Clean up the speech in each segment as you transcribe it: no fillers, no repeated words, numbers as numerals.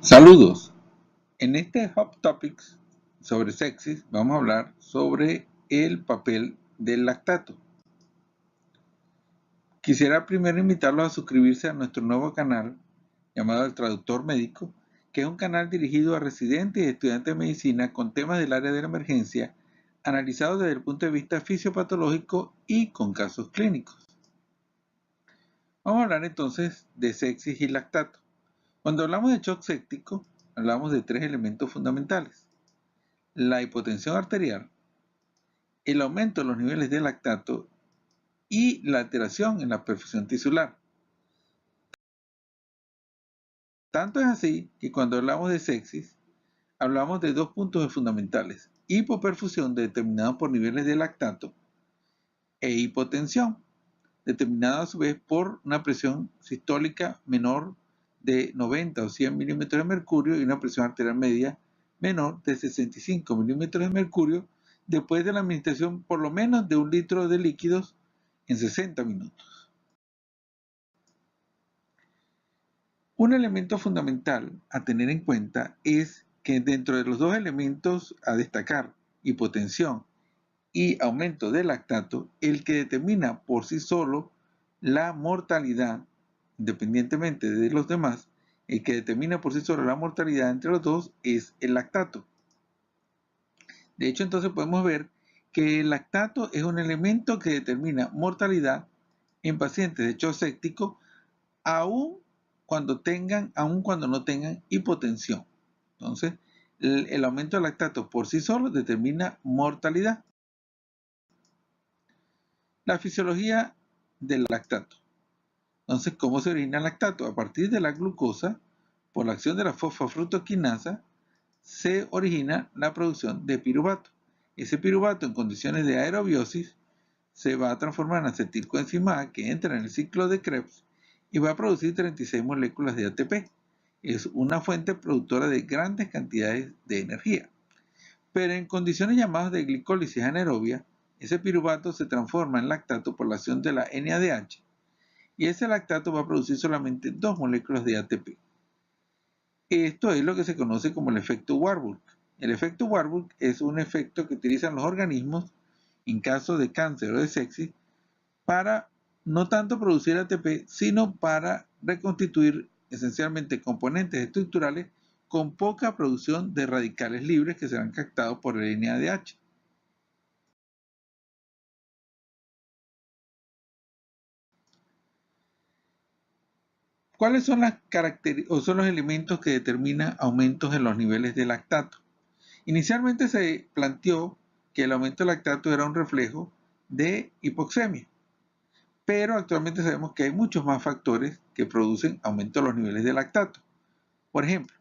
Saludos. En este Hot Topics sobre sepsis vamos a hablar sobre el papel del lactato. Quisiera primero invitarlos a suscribirse a nuestro nuevo canal llamado El Traductor Médico, que es un canal dirigido a residentes y estudiantes de medicina con temas del área de la emergencia, analizados desde el punto de vista fisiopatológico y con casos clínicos. Vamos a hablar entonces de sepsis y lactato. Cuando hablamos de shock séptico, hablamos de tres elementos fundamentales: la hipotensión arterial, el aumento de los niveles de lactato y la alteración en la perfusión tisular. Tanto es así que cuando hablamos de sepsis, hablamos de dos puntos fundamentales: hipoperfusión, determinada por niveles de lactato, e hipotensión, determinada a su vez por una presión sistólica menor de 90 o 100 milímetros de mercurio y una presión arterial media menor de 65 milímetros de mercurio después de la administración por lo menos de 1 litro de líquidos en 60 minutos. Un elemento fundamental a tener en cuenta es que dentro de los dos elementos a destacar, hipotensión y aumento de lactato, el que determina por sí solo la mortalidad, independientemente de los demás, el que determina por sí solo la mortalidad entre los dos es el lactato. De hecho, entonces podemos ver que el lactato es un elemento que determina mortalidad en pacientes de shock séptico, aun cuando no tengan hipotensión. Entonces, el aumento del lactato por sí solo determina mortalidad. La fisiología del lactato. Entonces, ¿cómo se origina el lactato? A partir de la glucosa, por la acción de la fosfofructoquinasa, se origina la producción de piruvato. Ese piruvato, en condiciones de aerobiosis, se va a transformar en acetilcoenzima A, que entra en el ciclo de Krebs y va a producir 36 moléculas de ATP. Es una fuente productora de grandes cantidades de energía. Pero en condiciones llamadas de glicólisis anaerobia, ese piruvato se transforma en lactato por la acción de la NADH, y ese lactato va a producir solamente 2 moléculas de ATP. Esto es lo que se conoce como el efecto Warburg. El efecto Warburg es un efecto que utilizan los organismos en caso de cáncer o de sepsis para no tanto producir ATP, sino para reconstituir esencialmente componentes estructurales con poca producción de radicales libres que serán captados por el NADH. ¿Cuáles son son los elementos que determinan aumentos en los niveles de lactato? Inicialmente se planteó que el aumento de lactato era un reflejo de hipoxemia, pero actualmente sabemos que hay muchos más factores que producen aumento de los niveles de lactato. Por ejemplo,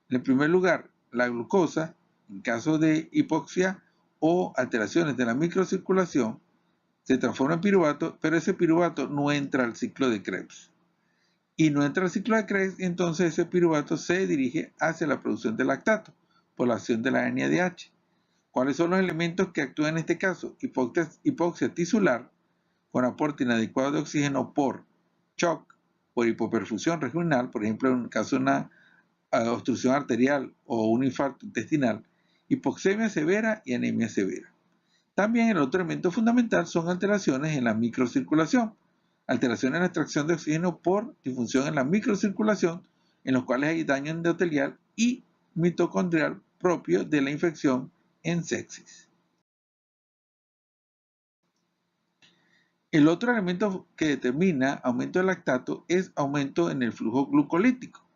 en primer lugar, la glucosa, en caso de hipoxia o alteraciones de la microcirculación, se transforma en piruvato, pero ese piruvato no entra al ciclo de Krebs. Y no entra al ciclo de Krebs, y entonces ese piruvato se dirige hacia la producción de lactato por la acción de la NADH. ¿Cuáles son los elementos que actúan en este caso? Hipoxia tisular, con aporte inadecuado de oxígeno por shock, por hipoperfusión regional, por ejemplo, en el caso de una obstrucción arterial o un infarto intestinal, hipoxemia severa y anemia severa. También el otro elemento fundamental son alteraciones en la microcirculación, alteraciones en la extracción de oxígeno por disfunción en la microcirculación, en los cuales hay daño endotelial y mitocondrial propio de la infección en sepsis. El otro elemento que determina aumento del lactato es aumento en el flujo glucolítico.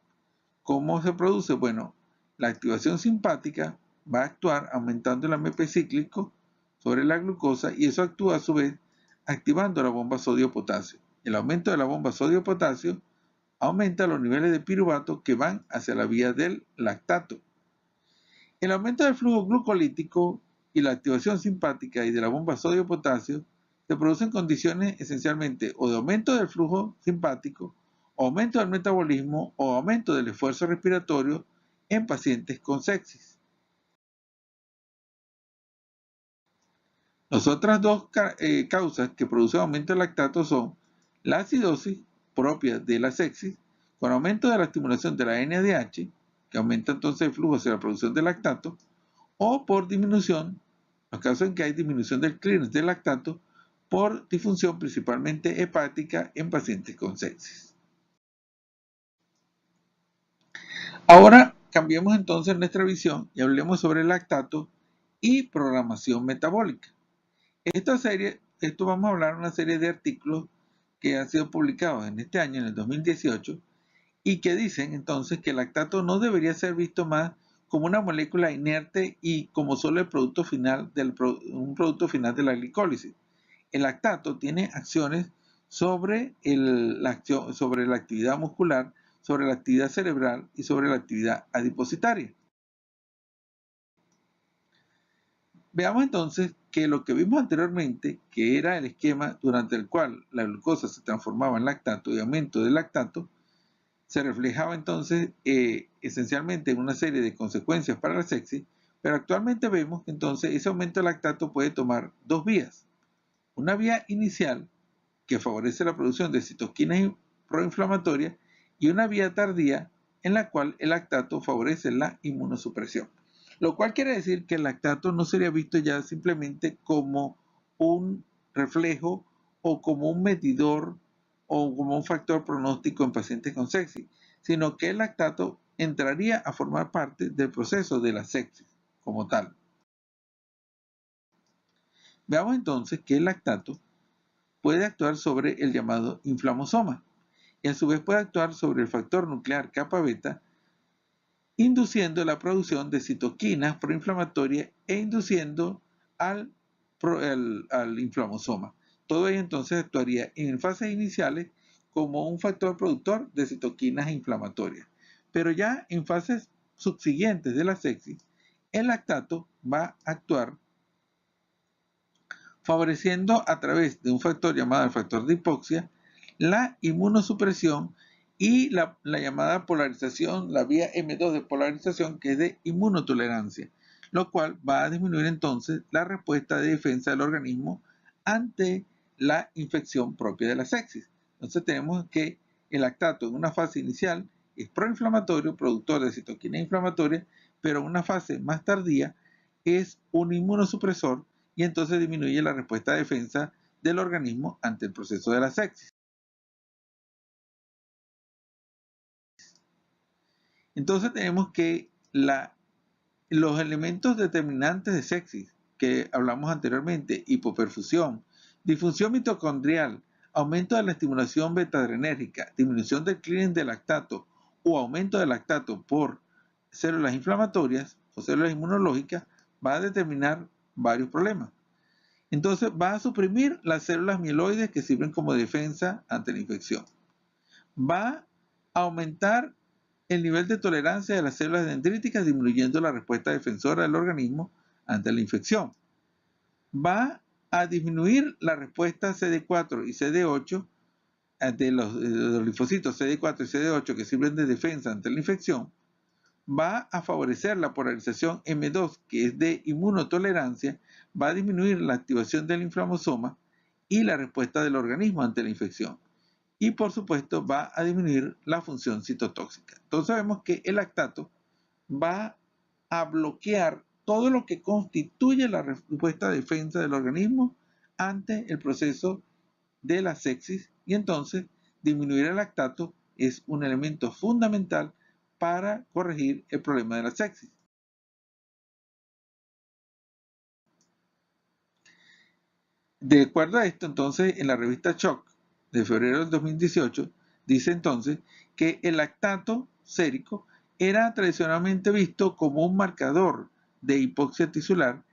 ¿Cómo se produce? Bueno, la activación simpática va a actuar aumentando el AMP cíclico sobre la glucosa, y eso actúa a su vez activando la bomba sodio-potasio. El aumento de la bomba sodio-potasio aumenta los niveles de piruvato que van hacia la vía del lactato. El aumento del flujo glucolítico y la activación simpática y de la bomba sodio-potasio se producen condiciones esencialmente o de aumento del flujo simpático, o aumento del metabolismo o aumento del esfuerzo respiratorio en pacientes con sepsis. Las otras dos causas que producen aumento del lactato son la acidosis propia de la sepsis, con aumento de la estimulación de la NADH, que aumenta entonces el flujo hacia la producción de lactato, o por disminución, los casos en que hay disminución del clearance del lactato por disfunción principalmente hepática en pacientes con sepsis. Ahora cambiemos entonces nuestra visión y hablemos sobre el lactato y programación metabólica. Esto vamos a hablar de una serie de artículos que han sido publicados en este año, en el 2018, y que dicen entonces que el lactato no debería ser visto más como una molécula inerte y como solo el producto final un producto final de la glicólisis. El lactato tiene acciones sobre sobre la actividad muscular, sobre la actividad cerebral y sobre la actividad adipositaria. Veamos entonces que lo que vimos anteriormente, que era el esquema durante el cual la glucosa se transformaba en lactato y aumento del lactato, se reflejaba entonces esencialmente en una serie de consecuencias para la sepsis, pero actualmente vemos que entonces ese aumento de lactato puede tomar dos vías. Una vía inicial, que favorece la producción de citoquinas proinflamatorias, y una vía tardía, en la cual el lactato favorece la inmunosupresión. Lo cual quiere decir que el lactato no sería visto ya simplemente como un reflejo o como un medidor o como un factor pronóstico en pacientes con sepsis, sino que el lactato entraría a formar parte del proceso de la sepsis como tal. Veamos entonces que el lactato puede actuar sobre el llamado inflamosoma y a su vez puede actuar sobre el factor nuclear kappa beta, induciendo la producción de citoquinas proinflamatorias e induciendo al inflamosoma. Todo ello entonces actuaría en fases iniciales como un factor productor de citoquinas inflamatorias. Pero ya en fases subsiguientes de la sepsis, el lactato va a actuar favoreciendo a través de un factor llamado el factor de hipoxia la inmunosupresión y la llamada polarización, la vía M2 de polarización, que es de inmunotolerancia, lo cual va a disminuir entonces la respuesta de defensa del organismo ante la infección propia de la sepsis. Entonces tenemos que el lactato en una fase inicial es proinflamatorio, productor de citoquina inflamatoria, pero en una fase más tardía es un inmunosupresor y entonces disminuye la respuesta de defensa del organismo ante el proceso de la sepsis. Entonces tenemos que los elementos determinantes de sepsis que hablamos anteriormente, hipoperfusión, disfunción mitocondrial, aumento de la estimulación beta-adrenérgica, disminución del clearance de lactato o aumento de lactato por células inflamatorias o células inmunológicas, va a determinar varios problemas. Entonces va a suprimir las células mieloides que sirven como defensa ante la infección. Va a aumentar el nivel de tolerancia de las células dendríticas, disminuyendo la respuesta defensora del organismo ante la infección. Va a disminuir la respuesta CD4 y CD8 de los linfocitos CD4 y CD8 que sirven de defensa ante la infección. Va a favorecer la polarización M2, que es de inmunotolerancia, va a disminuir la activación del inflamosoma y la respuesta del organismo ante la infección. Y por supuesto va a disminuir la función citotóxica. Entonces vemos que el lactato va a bloquear todo lo que constituye la respuesta de defensa del organismo ante el proceso de la sepsis, y entonces disminuir el lactato es un elemento fundamental para corregir el problema de la sepsis. De acuerdo a esto, entonces, en la revista Shock de febrero del 2018, dice entonces que el lactato sérico era tradicionalmente visto como un marcador de hipoxia tisular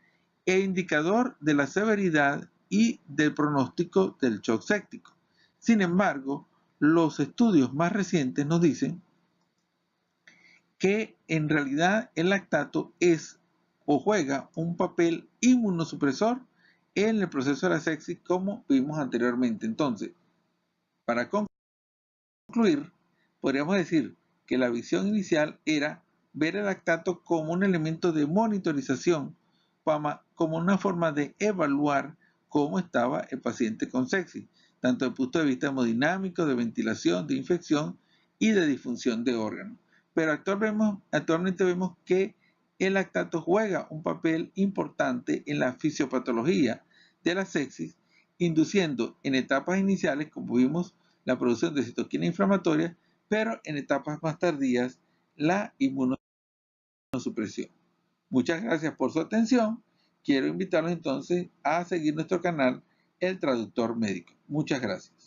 e indicador de la severidad y del pronóstico del shock séptico. Sin embargo, los estudios más recientes nos dicen que en realidad el lactato es o juega un papel inmunosupresor en el proceso de la sepsis, como vimos anteriormente. Entonces, para concluir, podríamos decir que la visión inicial era ver el lactato como un elemento de monitorización, como una forma de evaluar cómo estaba el paciente con sepsis, tanto desde el punto de vista hemodinámico, de ventilación, de infección y de disfunción de órganos. Pero actualmente vemos que el lactato juega un papel importante en la fisiopatología de la sepsis, induciendo en etapas iniciales, como vimos, la producción de citoquina inflamatoria, pero en etapas más tardías, la inmunosupresión. Muchas gracias por su atención. Quiero invitarlos entonces a seguir nuestro canal, El Traductor Médico. Muchas gracias.